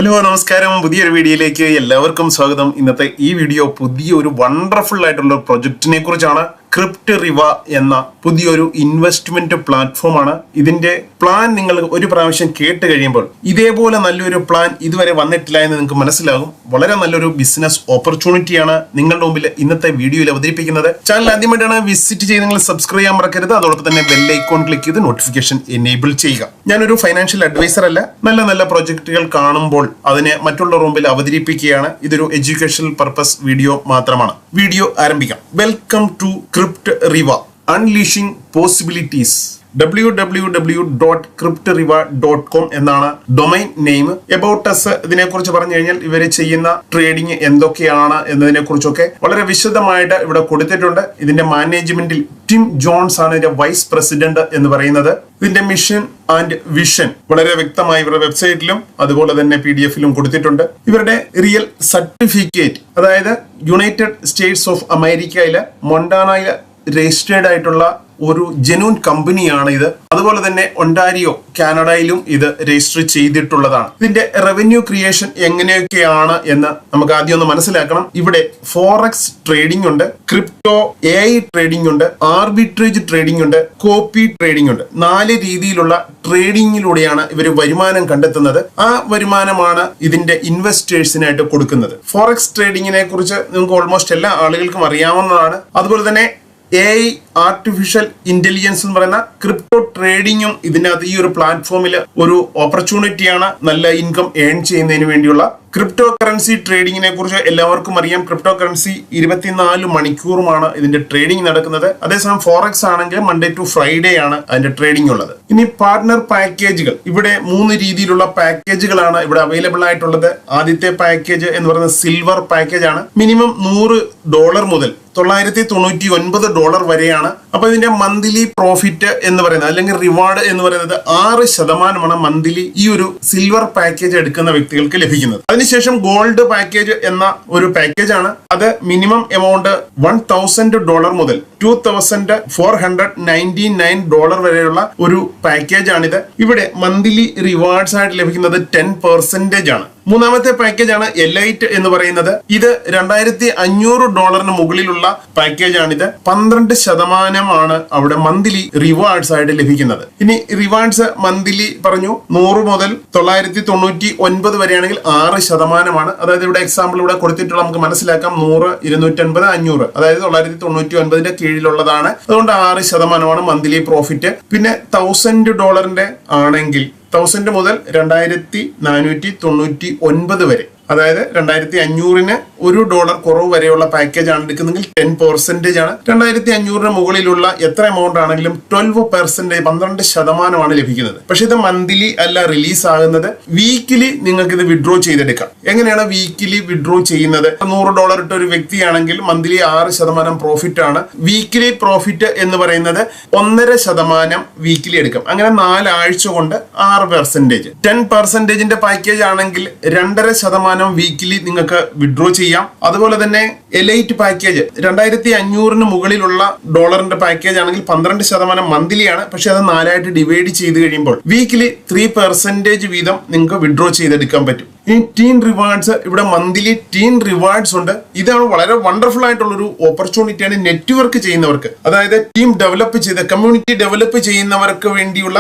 Hello നമസ്കാരം, പുതിയൊരു വീഡിയോയിലേക്ക് എല്ലാവർക്കും സ്വാഗതം. ഇന്നത്തെ ഈ വീഡിയോ പുതിയൊരു വണ്ടർഫുൾ ആയിട്ടുള്ള പ്രൊജക്റ്റിനെ കുറിച്ചാണ്. ക്രിപ്റ്റ് റിവ എന്ന പുതിയൊരു ഇൻവെസ്റ്റ്മെന്റ് പ്ലാറ്റ്ഫോം ആണ്. ഇതിന്റെ പ്ലാൻ നിങ്ങൾ ഒരു പ്രാവശ്യം കേട്ട് കഴിയുമ്പോൾ ഇതേപോലെ നല്ലൊരു പ്ലാൻ ഇതുവരെ വന്നിട്ടില്ല എന്ന് നിങ്ങൾക്ക് മനസ്സിലാകും. വളരെ നല്ലൊരു ബിസിനസ് ഓപ്പർച്യൂണിറ്റിയാണ് നിങ്ങളുടെ മുമ്പിൽ ഇന്നത്തെ വീഡിയോയിൽ അവതരിപ്പിക്കുന്നത്. ചാനൽ ആദ്യമായിട്ടാണ് വിസിറ്റ് ചെയ്ത് നിങ്ങൾ സബ്സ്ക്രൈബ് ചെയ്യാൻ മറക്കരുത്. അതോടൊപ്പം തന്നെ ബെൽ ഐക്കോൺ ക്ലിക്ക് ചെയ്ത് നോട്ടിഫിക്കേഷൻ എനേബിൾ ചെയ്യുക. ഞാനൊരു ഫൈനാൻഷ്യൽ അഡ്വൈസർ അല്ല. നല്ല നല്ല പ്രൊജക്ടുകൾ കാണുമ്പോൾ അതിനെ മറ്റുള്ളവരുടെ മുമ്പിൽ അവതരിപ്പിക്കുകയാണ്. ഇതൊരു എഡ്യൂക്കേഷണൽ പർപ്പസ് വീഡിയോ മാത്രമാണ്. വീഡിയോ ആരംഭിക്കാം. Welcome to Cryptriva, unleashing possibilities. www.cryptriva.com എന്നാണ് ഡൊമൈൻ നെയിം. എബൌട്ട് അസ് ഇതിനെക്കുറിച്ച് പറഞ്ഞു കഴിഞ്ഞാൽ ഇവർ ചെയ്യുന്ന ട്രേഡിംഗ് എന്തൊക്കെയാണ് എന്നതിനെ കുറിച്ചൊക്കെ വളരെ വിശദമായിട്ട് ഇവിടെ കൊടുത്തിട്ടുണ്ട്. ഇതിന്റെ മാനേജ്മെന്റിൽ ടിം ജോൺസ് ആണ് ഇതിന്റെ വൈസ് പ്രസിഡന്റ് എന്ന് പറയുന്നത്. ഇതിന്റെ മിഷൻ ആൻഡ് വിഷൻ വളരെ വ്യക്തമായി ഇവരുടെ വെബ്സൈറ്റിലും അതുപോലെ തന്നെ PDF-ലും കൊടുത്തിട്ടുണ്ട്. ഇവരുടെ റിയൽ സർട്ടിഫിക്കറ്റ്, അതായത് യുണൈറ്റഡ് സ്റ്റേറ്റ്സ് ഓഫ് അമേരിക്കയിലെ മൊണ്ടാനയിൽ രജിസ്റ്റേർഡ് ആയിട്ടുള്ള ഒരു ജെന്യൂൻ കമ്പനിയാണ് ഇത്. അതുപോലെ തന്നെ ഒണ്ടാരിയോ കാനഡയിലും ഇത് രജിസ്റ്റർ ചെയ്തിട്ടുള്ളതാണ്. ഇതിന്റെ റവന്യൂ ക്രിയേഷൻ എങ്ങനെയൊക്കെയാണ് എന്ന് നമുക്ക് ആദ്യം ഒന്ന് മനസ്സിലാക്കണം. ഇവിടെ ഫോറക്സ് ട്രേഡിംഗ് ഉണ്ട്, ക്രിപ്റ്റോ AI ട്രേഡിംഗ് ഉണ്ട്, ആർബിട്രേജ് ട്രേഡിംഗ് ഉണ്ട്, കോപ്പി ട്രേഡിംഗ് ഉണ്ട്. 4 രീതിയിലുള്ള ട്രേഡിംഗിലൂടെയാണ് ഇവർ വരുമാനം കണ്ടെത്തുന്നത്. ആ വരുമാനമാണ് ഇതിന്റെ ഇൻവെസ്റ്റേഴ്സിനായിട്ട് കൊടുക്കുന്നത്. ഫോറക്സ് ട്രേഡിങ്ങിനെ കുറിച്ച് നിങ്ങൾക്ക് ഓൾമോസ്റ്റ് എല്ലാ ആളുകൾക്കും അറിയാവുന്നതാണ്. അതുപോലെ തന്നെ AI ആർട്ടിഫിഷ്യൽ ഇന്റലിജൻസ് എന്ന് പറയുന്ന ക്രിപ്റ്റോ ട്രേഡിങ്ങും ഇതിനകത്ത് ഈ ഒരു പ്ലാറ്റ്ഫോമിൽ ഒരു ഓപ്പർച്യൂണിറ്റിയാണ്. നല്ല ഇൻകം ഏൺ ചെയ്യുന്നതിന് വേണ്ടിയുള്ള ക്രിപ്റ്റോ കറൻസി ട്രേഡിങ്ങിനെ കുറിച്ച് എല്ലാവർക്കും അറിയാം. ക്രിപ്റ്റോ കറൻസി 24 മണിക്കൂറുമാണ് ഇതിന്റെ ട്രേഡിംഗ് നടക്കുന്നത്. അതേസമയം ഫോറക്സ് ആണെങ്കിൽ മൺഡേ ടു ഫ്രൈഡേ ആണ് അതിന്റെ ട്രേഡിംഗ് ഉള്ളത്. ഇനി പാർട്ട്ണർ പാക്കേജുകൾ, ഇവിടെ 3 രീതിയിലുള്ള പാക്കേജുകളാണ് ഇവിടെ അവൈലബിൾ ആയിട്ടുള്ളത്. ആദ്യത്തെ പാക്കേജ് എന്ന് പറയുന്നത് സിൽവർ പാക്കേജ് ആണ്. മിനിമം $100 മുതൽ $999 വരെയാണ്. അപ്പൊ ഇതിന്റെ മന്ത്ലി പ്രോഫിറ്റ് എന്ന് പറയുന്നത് അല്ലെങ്കിൽ റിവാർഡ് എന്ന് പറയുന്നത് 6% മന്ത്ലി ഈ ഒരു സിൽവർ പാക്കേജ് എടുക്കുന്ന വ്യക്തികൾക്ക് ലഭിക്കുന്നത്. അതിനുശേഷം ഗോൾഡ് പാക്കേജ് എന്ന ഒരു പാക്കേജ് ആണ്. അത് മിനിമം എമൗണ്ട് $1000 മുതൽ $2499 വരെയുള്ള ഒരു പാക്കേജ് ആണിത്. ഇവിടെ മന്ത്ലി റിവാർഡ്സ് ആയിട്ട് ലഭിക്കുന്നത് 10% ആണ്. മൂന്നാമത്തെ പാക്കേജ് ആണ് എലൈറ്റ് എന്ന് പറയുന്നത്. ഇത് $2500 മുകളിലുള്ള പാക്കേജ് ആണിത്. 12% അവിടെ മന്ത്ലി റിവാർഡ്സ് ആയിട്ട് ലഭിക്കുന്നത്. ഇനി റിവാർഡ്സ് മന്ത്ലി പറഞ്ഞു 100 മുതൽ 999 വരെയാണെങ്കിൽ 6%. അതായത് ഇവിടെ എക്സാമ്പിൾ ഇവിടെ കൊടുത്തിട്ടുള്ള നമുക്ക് മനസ്സിലാക്കാം. 100, 250, 500, അതായത് 999 കീഴിലുള്ളതാണ്. അതുകൊണ്ട് 6% മന്ത്ലി പ്രോഫിറ്റ്. പിന്നെ $1000 ആണെങ്കിൽ 1000 മുതൽ 2499 വരെ, അതായത് 2500-ന് $1 കുറവ് വരെയുള്ള പാക്കേജ് ആണ് എടുക്കുന്നെങ്കിൽ 10% ആണ്. 2500-ന് മുകളിലുള്ള എത്ര എമൗണ്ട് ആണെങ്കിലും 12% ലഭിക്കുന്നത്. പക്ഷെ ഇത് മന്ത്ലി അല്ല റിലീസ് ആകുന്നത്. വീക്കിലി നിങ്ങൾക്ക് ഇത് വിഡ്രോ ചെയ്തെടുക്കാം. എങ്ങനെയാണ് വീക്കിലി വിഡ്രോ ചെയ്യുന്നത്? $100 ഇട്ട ഒരു വ്യക്തിയാണെങ്കിൽ മന്ത്ലി 6% പ്രോഫിറ്റ് ആണ്. വീക്കിലി പ്രോഫിറ്റ് എന്ന് പറയുന്നത് 1.5% വീക്കിലി എടുക്കാം. അങ്ങനെ 4 ആഴ്ച കൊണ്ട് 6%. 10%-ന്റെ പാക്കേജ് ആണെങ്കിൽ 2.5% വീക്കിലി നിങ്ങൾക്ക് വിഡ്രോ ചെയ്യാം. അതുപോലെ തന്നെ എലൈറ്റ് പാക്കേജ് 2500-ന് മുകളിലുള്ള ഡോളറിന്റെ പാക്കേജ് ആണെങ്കിൽ 12% മന്ത്ലി ആണ്. പക്ഷെ അത് 4 ആയിട്ട് ഡിവൈഡ് ചെയ്ത് കഴിയുമ്പോൾ വീക്കിലി 3% വീതം നിങ്ങൾക്ക് വിഡ്രോ ചെയ്തെടുക്കാൻ പറ്റും. ഇനി ടീം റിവാർഡ്സ്, ഇവിടെ മന്ത്ലി ടീം റിവാർഡ്സ് ഉണ്ട്. ഇതാണ് വളരെ വണ്ടർഫുൾ ആയിട്ടുള്ള ഒരു ഓപ്പർച്യൂണിറ്റിയാണ് നെറ്റ്വർക്ക് ചെയ്യുന്നവർക്ക്, അതായത് ടീം ഡെവലപ്പ് ചെയ്ത് കമ്മ്യൂണിറ്റി ഡെവലപ്പ് ചെയ്യുന്നവർക്ക് വേണ്ടിയുള്ള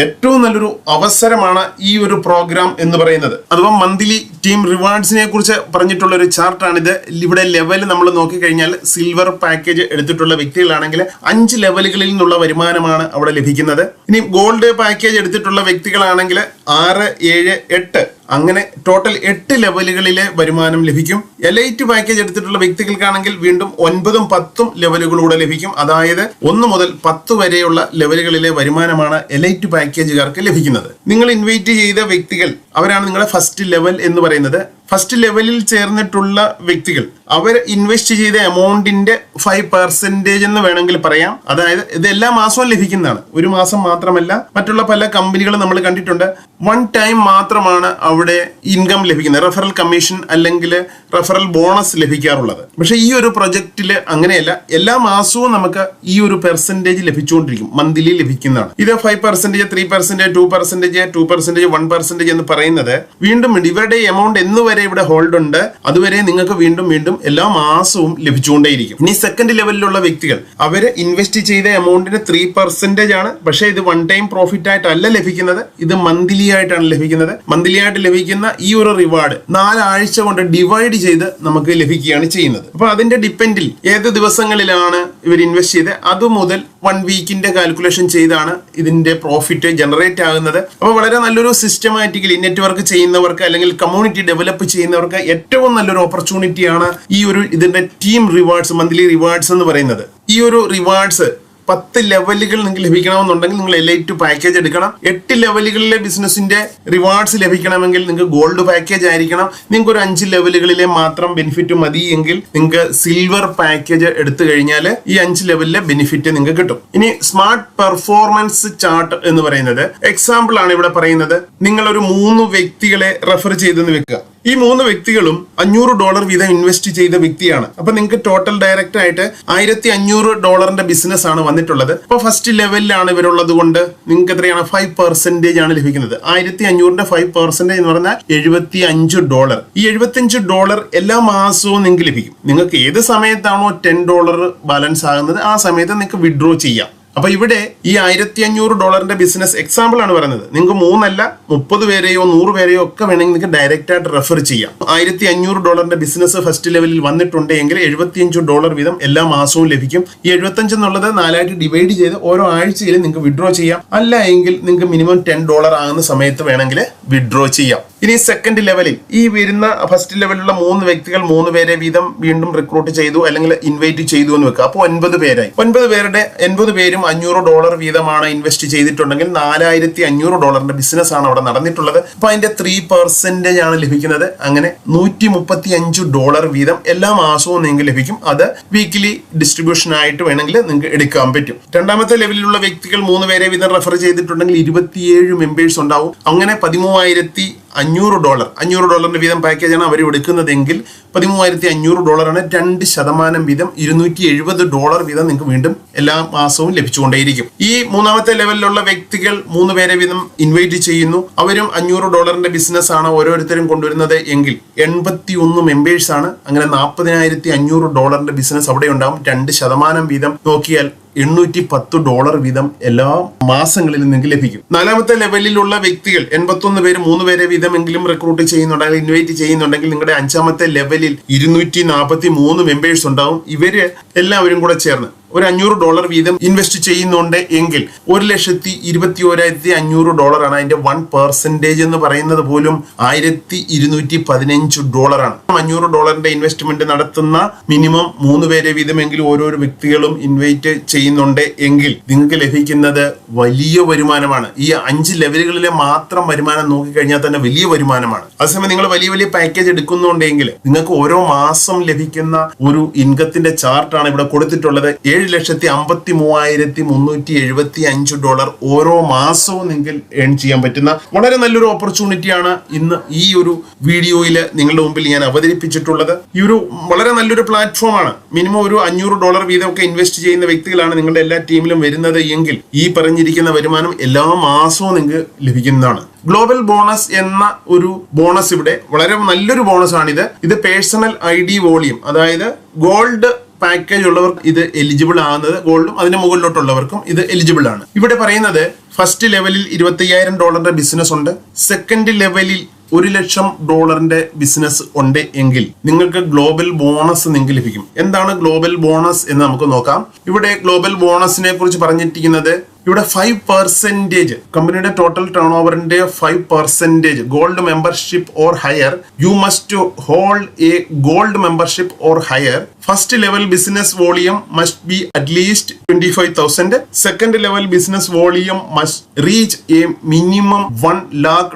ഏറ്റവും നല്ലൊരു അവസരമാണ് ഈ ഒരു പ്രോഗ്രാം എന്ന് പറയുന്നത്. അഥവാ മന്ത്ലി ടീം റിവാർഡ്സിനെ കുറിച്ച് പറഞ്ഞിട്ടുള്ള ഒരു ചാർട്ടാണിത്. ഇവിടെ ലെവൽ നമ്മൾ നോക്കിക്കഴിഞ്ഞാൽ സിൽവർ പാക്കേജ് എടുത്തിട്ടുള്ള വ്യക്തികളാണെങ്കിൽ 5 ലെവലുകളിൽ നിന്നുള്ള വരുമാനമാണ് അവിടെ ലഭിക്കുന്നത്. ഇനി ഗോൾഡ് പാക്കേജ് എടുത്തിട്ടുള്ള വ്യക്തികളാണെങ്കിൽ 6, 7, 8 അങ്ങനെ ടോട്ടൽ 8 ലെവലുകളിലെ വരുമാനം ലഭിക്കും. എലൈറ്റ് പാക്കേജ് എടുത്തിട്ടുള്ള വ്യക്തികൾക്കാണെങ്കിൽ വീണ്ടും 9ഉം 10ഉം ലെവലുകളൂടെ ലഭിക്കും. അതായത് 1 മുതൽ 10 വരെയുള്ള ലെവലുകളിലെ വരുമാനമാണ് എലൈറ്റ് പാക്കേജുകാർക്ക് ലഭിക്കുന്നത്. നിങ്ങൾ ഇൻവൈറ്റ് ചെയ്ത വ്യക്തികൾ അവരാണ് നിങ്ങളുടെ ഫസ്റ്റ് ലെവൽ എന്ന് പറയുന്നത്. ഫസ്റ്റ് ലെവലിൽ ചേർന്നിട്ടുള്ള വ്യക്തികൾ അവർ ഇൻവെസ്റ്റ് ചെയ്ത എമൗണ്ടിന്റെ 5% എന്ന് വേണമെങ്കിൽ പറയാം. അതായത് ഇത് എല്ലാ മാസവും ലഭിക്കുന്നതാണ്, ഒരു മാസം മാത്രമല്ല. മറ്റുള്ള പല കമ്പനികളും നമ്മൾ കണ്ടിട്ടുണ്ട്, വൺ ടൈം മാത്രമാണ് അവിടെ ഇൻകം ലഭിക്കുന്നത്, റെഫറൽ കമ്മീഷൻ അല്ലെങ്കിൽ റെഫറൽ ബോണസ് ലഭിക്കാറുള്ളത്. പക്ഷെ ഈ ഒരു പ്രൊജക്റ്റിൽ അങ്ങനെയല്ല, എല്ലാ മാസവും നമുക്ക് ഈ ഒരു പെർസെന്റേജ് ലഭിച്ചുകൊണ്ടിരിക്കും, മന്ത്ലി ലഭിക്കുന്നതാണ്. ഇത് 5%, 3%, 2%, 2%, 1% എന്ന് പറയുന്നത് വീണ്ടും ഇവരുടെ എമൗണ്ട് എന്നുവരെ ഇവിടെ ഹോൾഡ് ഉണ്ട് അതുവരെ നിങ്ങൾക്ക് വീണ്ടും വീണ്ടും എല്ലാ മാസവും ലഭിച്ചുകൊണ്ടേയിരിക്കും. ഇനി സെക്കൻഡ് ലെവലിലുള്ള വ്യക്തികൾ അവര് ഇൻവെസ്റ്റ് ചെയ്ത എമൗണ്ടിന് 3% ആണ്. പക്ഷെ ഇത് വൺ ടൈം പ്രോഫിറ്റ് ആയിട്ടല്ല ലഭിക്കുന്നത്, ഇത് മന്ത്ലി ആയിട്ടാണ് ലഭിക്കുന്നത്. മന്ത്ലി ആയിട്ട് ലഭിക്കുന്ന ഈ ഒരു റിവാർഡ് 4 ആഴ്ച കൊണ്ട് ഡിവൈഡ് ചെയ്ത് നമുക്ക് ലഭിക്കുകയാണ് ചെയ്യുന്നത്. അപ്പൊ അതിന്റെ ഡിപ്പെൻഡിൽ ഏത് ദിവസങ്ങളിലാണ് ഇവർ ഇൻവെസ്റ്റ് ചെയ്ത് അത് മുതൽ 1 വീക്കിന്റെ കാൽക്കുലേഷൻ ചെയ്താണ് ഇതിന്റെ പ്രോഫിറ്റ് ജനറേറ്റ് ആകുന്നത്. അപ്പൊ വളരെ നല്ലൊരു സിസ്റ്റമാറ്റിക്കലി നെറ്റ്വർക്ക് ചെയ്യുന്നവർക്ക് അല്ലെങ്കിൽ കമ്മ്യൂണിറ്റി ഡെവലപ്പ് ചെയ്യുന്നവർക്ക് ഏറ്റവും നല്ലൊരു ഓപ്പർച്യൂണിറ്റിയാണ് ഈ ഒരു ഇതിന്റെ ടീം റിവാർഡ്സ്, മന്ത്ലി റിവാർഡ്സ് എന്ന് പറയുന്നത്. ഈ ഒരു റിവാർഡ്സ് 10 ലെവലുകൾ നിങ്ങൾക്ക് ലഭിക്കണമെന്നുണ്ടെങ്കിൽ നിങ്ങൾ എലൈറ്റ് പാക്കേജ് എടുക്കണം. 8 ലെവലുകളിലെ ബിസിനസിന്റെ റിവാർഡ്സ് ലഭിക്കണമെങ്കിൽ നിങ്ങൾക്ക് ഗോൾഡ് പാക്കേജ് ആയിരിക്കണം. നിങ്ങൾക്ക് ഒരു 5 ലെവലുകളിലെ മാത്രം ബെനിഫിറ്റ് മതി എങ്കിൽ നിങ്ങൾക്ക് സിൽവർ പാക്കേജ് എടുത്തു കഴിഞ്ഞാൽ ഈ 5 ലെവലിലെ ബെനിഫിറ്റ് നിങ്ങൾക്ക് കിട്ടും. ഇനി സ്മാർട്ട് പെർഫോമൻസ് ചാർട്ട് എന്ന് പറയുന്നത് എക്സാമ്പിൾ ആണ് ഇവിടെ പറയുന്നത്. നിങ്ങൾ ഒരു 3 വ്യക്തികളെ റെഫർ ചെയ്തെന്ന് വെക്കുക. ഈ 3 വ്യക്തികളും $500 വീതം ഇൻവെസ്റ്റ് ചെയ്ത വ്യക്തിയാണ്. അപ്പൊ നിങ്ങൾക്ക് ടോട്ടൽ ഡയറക്റ്റ് ആയിട്ട് $1500 ബിസിനസ് ആണ് വന്നിട്ടുള്ളത്. അപ്പൊ ഫസ്റ്റ് ലെവലിലാണ് ഇവരുള്ളത് കൊണ്ട് നിങ്ങൾക്ക് എത്രയാണ് 5% ആണ് ലഭിക്കുന്നത്. 1500ന്റെ 5% എന്ന് പറഞ്ഞാൽ $75. ഈ $75 എല്ലാ മാസവും നിങ്ങൾക്ക് ലഭിക്കും. നിങ്ങൾക്ക് ഏത് സമയത്താണോ $10 ബാലൻസ് ആകുന്നത് ആ സമയത്ത് നിങ്ങൾക്ക് വിഡ്രോ ചെയ്യാം. അപ്പൊ ഇവിടെ ഈ $1500 ബിസിനസ് എക്സാമ്പിൾ ആണ് പറയുന്നത്. നിങ്ങൾക്ക് 3 അല്ല 30 പേരെയോ 100 പേരെയോ ഒക്കെ വേണമെങ്കിൽ നിങ്ങൾക്ക് ഡയറക്റ്റ് ആയിട്ട് റെഫർ ചെയ്യാം. $1500 ബിസിനസ് ഫസ്റ്റ് ലെവലിൽ വന്നിട്ടുണ്ടെങ്കിൽ $75 വീതം എല്ലാ മാസവും ലഭിക്കും. ഈ 75 എന്നുള്ളത് 4 ആയിട്ട് ഡിവൈഡ് ചെയ്ത് ഓരോ ആഴ്ചയിലും നിങ്ങൾക്ക് വിഡ്രോ ചെയ്യാം. അല്ല എങ്കിൽ നിങ്ങൾക്ക് മിനിമം $10 ആകുന്ന സമയത്ത് വേണമെങ്കിൽ വിഡ്രോ ചെയ്യാം. ഇനി സെക്കൻഡ് ലെവലിൽ ഈ വരുന്ന ഫസ്റ്റ് ലെവലിലുള്ള 3 വ്യക്തികൾ 3 പേരെ വീതം വീണ്ടും റിക്രൂട്ട് ചെയ്തു അല്ലെങ്കിൽ ഇൻവൈറ്റ് ചെയ്തു എന്ന് വെക്കുക. അപ്പോൾ 9 പേരായി. 9 പേരുടെ 80 പേരും $500 വീതമാണ് ഇൻവെസ്റ്റ് ചെയ്തിട്ടുണ്ടെങ്കിൽ $4500 ബിസിനസ് ആണ് അവിടെ നടന്നിട്ടുള്ളത്. അപ്പൊ അതിന്റെ 3% ആണ് ലഭിക്കുന്നത്. അങ്ങനെ $135 വീതം എല്ലാ മാസവും നിങ്ങൾക്ക് ലഭിക്കും. അത് വീക്കിലി ഡിസ്ട്രിബ്യൂഷൻ ആയിട്ട് വേണമെങ്കിൽ നിങ്ങൾക്ക് എടുക്കാൻ പറ്റും. രണ്ടാമത്തെ ലെവലിലുള്ള വ്യക്തികൾ 3 പേരെ വീതം റെഫർ ചെയ്തിട്ടുണ്ടെങ്കിൽ 27 മെമ്പേഴ്സ് ഉണ്ടാവും. അങ്ങനെ $13500 വീതം പാക്കേജാണ് അവർ എടുക്കുന്നതെങ്കിൽ $13500 ആണ്. 2% വീതം $270 വീതം നിങ്ങൾക്ക് വീണ്ടും എല്ലാ മാസവും ലഭിച്ചുകൊണ്ടേയിരിക്കും. ഈ മൂന്നാമത്തെ ലെവലിലുള്ള വ്യക്തികൾ 3 പേരെ വീതം ഇൻവൈറ്റ് ചെയ്യുന്നു. അവരും $500 ബിസിനസ് ആണ് ഓരോരുത്തരും കൊണ്ടുവരുന്നത് എങ്കിൽ 81 മെമ്പേഴ്സ് ആണ്. അങ്ങനെ $40500 ബിസിനസ് അവിടെ ഉണ്ടാവും. 2% വീതം നോക്കിയാൽ $810 വീതം എല്ലാ മാസങ്ങളിലും നിങ്ങൾക്ക് ലഭിക്കും. നാലാമത്തെ ലെവലിലുള്ള വ്യക്തികൾ 81 പേര് 3 പേരെ വീതമെങ്കിലും റിക്രൂട്ട് ചെയ്യുന്നുണ്ടെങ്കിൽ ഇൻവൈറ്റ് ചെയ്യുന്നുണ്ടെങ്കിൽ നിങ്ങളുടെ 5ാമത്തെ ലെവലിൽ 243 മെമ്പേഴ്സ് ഉണ്ടാവും. ഇവര് എല്ലാവരും കൂടെ ചേർന്ന് ഒരു $500 വീതം ഇൻവെസ്റ്റ് ചെയ്യുന്നുണ്ട് എങ്കിൽ $1,21,500 ആണ്. അതിന്റെ 1% എന്ന് പറയുന്നത് പോലും $1215 ആണ്. $500 ഇൻവെസ്റ്റ്മെന്റ് നടത്തുന്ന മിനിമം 3 പേരെ വീതമെങ്കിലും ഓരോരോ വ്യക്തികളും ഇൻവൈറ്റ് ചെയ്യുന്നുണ്ട് എങ്കിൽ നിങ്ങൾക്ക് ലഭിക്കുന്നത് വലിയ വരുമാനമാണ്. ഈ 5 ലെവലുകളിലെ മാത്രം വരുമാനം നോക്കിക്കഴിഞ്ഞാൽ തന്നെ വലിയ വരുമാനമാണ്. അതേസമയം നിങ്ങൾ വലിയ വലിയ പാക്കേജ് എടുക്കുന്നുണ്ടെങ്കിൽ നിങ്ങൾക്ക് ഓരോ മാസം ലഭിക്കുന്ന ഒരു ഇൻകത്തിന്റെ ചാർട്ടാണ് ഇവിടെ കൊടുത്തിട്ടുള്ളത്. $7,53,375 ഓരോ മാസവും നിങ്ങൾക്ക് ഏൺ ചെയ്യാൻ പറ്റുന്ന വളരെ നല്ലൊരു ഓപ്പർച്യൂണിറ്റിയാണ് ഇന്ന് ഈ ഒരു വീഡിയോയിൽ നിങ്ങളുടെ മുമ്പിൽ ഞാൻ അവതരിപ്പിച്ചിട്ടുള്ളത്. ഈ ഒരു വളരെ നല്ലൊരു പ്ലാറ്റ്ഫോമാണ്. മിനിമം ഒരു $500 വീതമൊക്കെ ഇൻവെസ്റ്റ് ചെയ്യുന്ന വ്യക്തികളാണ് നിങ്ങളുടെ എല്ലാ ടീമിലും വരുന്നത് എങ്കിൽ ഈ പറഞ്ഞിരിക്കുന്ന വരുമാനം എല്ലാ മാസവും നിങ്ങൾക്ക് ലഭിക്കുന്നതാണ്. ഗ്ലോബൽ ബോണസ് എന്ന ഒരു ബോണസ് ഇവിടെ വളരെ നല്ലൊരു ബോണസ് ആണിത്. ഇത് പേഴ്സണൽ ID വോളിയം, അതായത് ഗോൾഡ് പാക്കേജ് ഉള്ളവർക്ക് ഇത് എലിജിബിൾ ആകുന്നത്, ഗോൾഡും അതിന് മുകളിലോട്ടുള്ളവർക്കും ഇത് എലിജിബിൾ ആണ്. ഇവിടെ പറയുന്നത് ഫസ്റ്റ് ലെവലിൽ $25,000 ബിസിനസ് ഉണ്ട്. സെക്കൻഡ് ലെവലിൽ $1,00,000 ബിസിനസ് ഉണ്ട് എങ്കിൽ നിങ്ങൾക്ക് ഗ്ലോബൽ ബോണസ് നിങ്ങൾക്ക് ലഭിക്കും. എന്താണ് ഗ്ലോബൽ ബോണസ് എന്ന് നമുക്ക് നോക്കാം. ഇവിടെ ഗ്ലോബൽ ബോണസിനെ കുറിച്ച് പറഞ്ഞിരിക്കുന്നത് ഇവിടെ 5% കമ്പനിയുടെ ടോട്ടൽ ടേൺ ഓവറിന്റെ 5% gold membership or higher. You must hold a gold membership or higher first level business volume must be at least 25,000. Second level business volume must reach a minimum $1 lakh.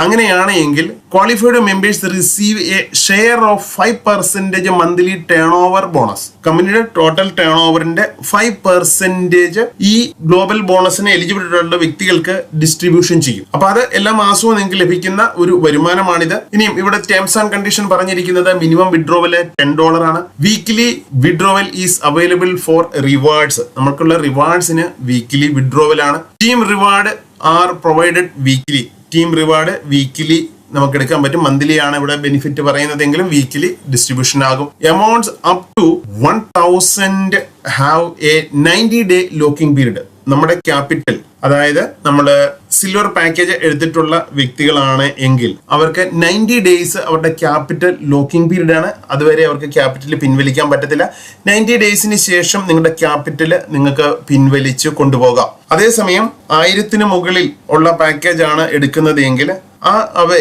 അങ്ങനെയാണ് എങ്കിൽ qualified members receive a share of 5% monthly turnover bonus. കമ്പനിയുടെ total ടേൺ ഓവറിന്റെ 5% ഈ global ബോണസിന് eligibility ഉള്ള വ്യക്തികൾക്ക് distribution ചെയ്യും. അപ്പൊ അത് എല്ലാ മാസവും നിങ്ങൾക്ക് ലഭിക്കുന്ന ഒരു വരുമാനമാണിത്. ഇനിയും ഇവിടെ ടേംസ് ആൻഡ് കണ്ടീഷൻ പറഞ്ഞിരിക്കുന്നത് മിനിമം വിഡ്രോവൽ $10 ആണ്. Weekly withdrawal is available for rewards. നമുക്കുള്ള റിവാർഡ്സിന് വീക്ക്ലി വിഡ്രോവൽ ആണ്. Team reward are provided weekly. Team reward weekly നമുക്ക് എടുക്കാൻ പറ്റും. മന്ത്ലി ആണ് ഇവിടെ ബെനിഫിറ്റ് പറയുന്നതെങ്കിലും വീക്ക്ലി ഡിസ്ട്രിബ്യൂഷൻ ആകും. Amounts up to 1,000 have a 90-day locking period. നമ്മുടെ ക്യാപിറ്റൽ, അതായത് നമ്മൾ സിൽവർ പാക്കേജ് എടുത്തിട്ടുള്ള വ്യക്തികളാണ് എങ്കിൽ അവർക്ക് 90 days അവരുടെ ക്യാപിറ്റൽ ലോക്കിംഗ് പീരീഡ് ആണ്. അതുവരെ അവർക്ക് ക്യാപിറ്റൽ പിൻവലിക്കാൻ പറ്റത്തില്ല. 90 daysന് ശേഷം നിങ്ങളുടെ ക്യാപിറ്റൽ നിങ്ങൾക്ക് പിൻവലിച്ച് കൊണ്ടുപോകാം. അതേസമയം 1000 മുകളിൽ ഉള്ള പാക്കേജ് ആണ് എടുക്കുന്നത് എങ്കിൽ ആ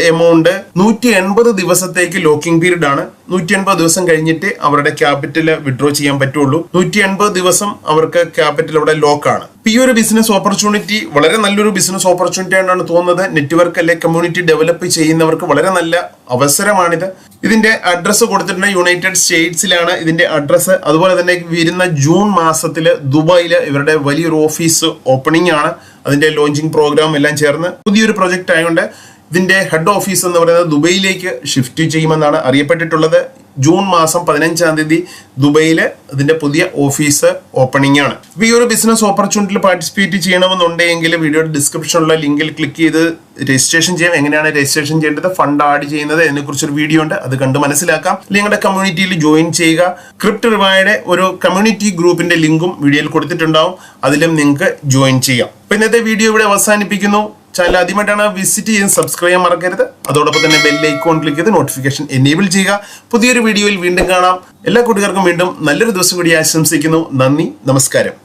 എമൗണ്ട് 180 ദിവസത്തേക്ക് ലോക്കിംഗ് പീരീഡ് ആണ്. 180 ദിവസം കഴിഞ്ഞിട്ട് അവരുടെ ക്യാപിറ്റൽ വിഡ്രോ ചെയ്യാൻ പറ്റുള്ളൂ. 180 ദിവസം അവർക്ക് ക്യാപിറ്റൽ അവിടെ ലോക്കാണ്. ഈ ഒരു ബിസിനസ് ഓപ്പർച്യൂണിറ്റി വളരെ നല്ലൊരു ബിസിനസ് ഓപ്പർച്യൂണിറ്റി ആയിട്ടാണ് തോന്നുന്നത്. നെറ്റ്വർക്ക് അല്ലെ കമ്മ്യൂണിറ്റി ഡെവലപ്പ് ചെയ്യുന്നവർക്ക് വളരെ നല്ല അവസരമാണിത്. ഇതിന്റെ അഡ്രസ്സ് കൊടുത്തിട്ടുണ്ട് യുണൈറ്റഡ് സ്റ്റേറ്റ്സിലാണ് ഇതിന്റെ അഡ്രസ്സ്. അതുപോലെ തന്നെ വരുന്ന ജൂൺ മാസത്തിൽ ദുബായിൽ ഇവരുടെ വലിയൊരു ഓഫീസ് ഓപ്പണിംഗ് ആണ്. അതിന്റെ ലോഞ്ചിങ് പ്രോഗ്രാം എല്ലാം ചേർന്ന് പുതിയൊരു പ്രൊജക്ട് ആയതുകൊണ്ട് ഇതിന്റെ ഹെഡ് ഓഫീസ് എന്ന് പറയുന്നത് ദുബൈയിലേക്ക് ഷിഫ്റ്റ് ചെയ്യുമെന്നാണ് അറിയപ്പെട്ടിട്ടുള്ളത്. ജൂൺ മാസം 15-ാം തീയതി ദുബൈയിൽ ഇതിന്റെ പുതിയ ഓഫീസ് ഓപ്പണിംഗ് ആണ്. ഈ ഒരു ബിസിനസ് ഓപ്പർച്യൂണിറ്റിയിൽ പാർട്ടിസിപ്പേറ്റ് ചെയ്യണമെന്നുണ്ടെങ്കിൽ വീഡിയോയുടെ ഡിസ്ക്രിപ്ഷനിലുള്ള ലിങ്കിൽ ക്ലിക്ക് ചെയ്ത് രജിസ്ട്രേഷൻ ചെയ്യാം. എങ്ങനെയാണ് രജിസ്ട്രേഷൻ ചെയ്യേണ്ടത്, ഫണ്ട് ആഡ് ചെയ്യുന്നത്, അതിനെക്കുറിച്ചൊരു വീഡിയോ ഉണ്ട്, അത് കണ്ട് മനസ്സിലാക്കാം. നിങ്ങളുടെ കമ്മ്യൂണിറ്റിയിൽ ജോയിൻ ചെയ്യുക. ക്രിപ്റ്റ് റിവായുടെ ഒരു കമ്മ്യൂണിറ്റി ഗ്രൂപ്പിന്റെ ലിങ്കും വീഡിയോയിൽ കൊടുത്തിട്ടുണ്ടാവും, അതിലും നിങ്ങൾക്ക് ജോയിൻ ചെയ്യാം. അപ്പൊ ഇന്നത്തെ വീഡിയോ ഇവിടെ അവസാനിപ്പിക്കുന്നു. ചാനൽ ആദ്യമായിട്ടാണ് വിസിറ്റ് ചെയ്ത് സബ്സ്ക്രൈബ് ചെയ്യാൻ മറക്കരുത്. അതോടൊപ്പം തന്നെ ബെൽ ഐക്കോൺ ക്ലിക്ക് ചെയ്ത് നോട്ടിഫിക്കേഷൻ എനേബിൾ ചെയ്യുക. പുതിയൊരു വീഡിയോയിൽ വീണ്ടും കാണാം. എല്ലാ കൂട്ടുകാർക്കും വീണ്ടും നല്ലൊരു ദിവസം കൂടി ആശംസിക്കുന്നു. നന്ദി, നമസ്കാരം.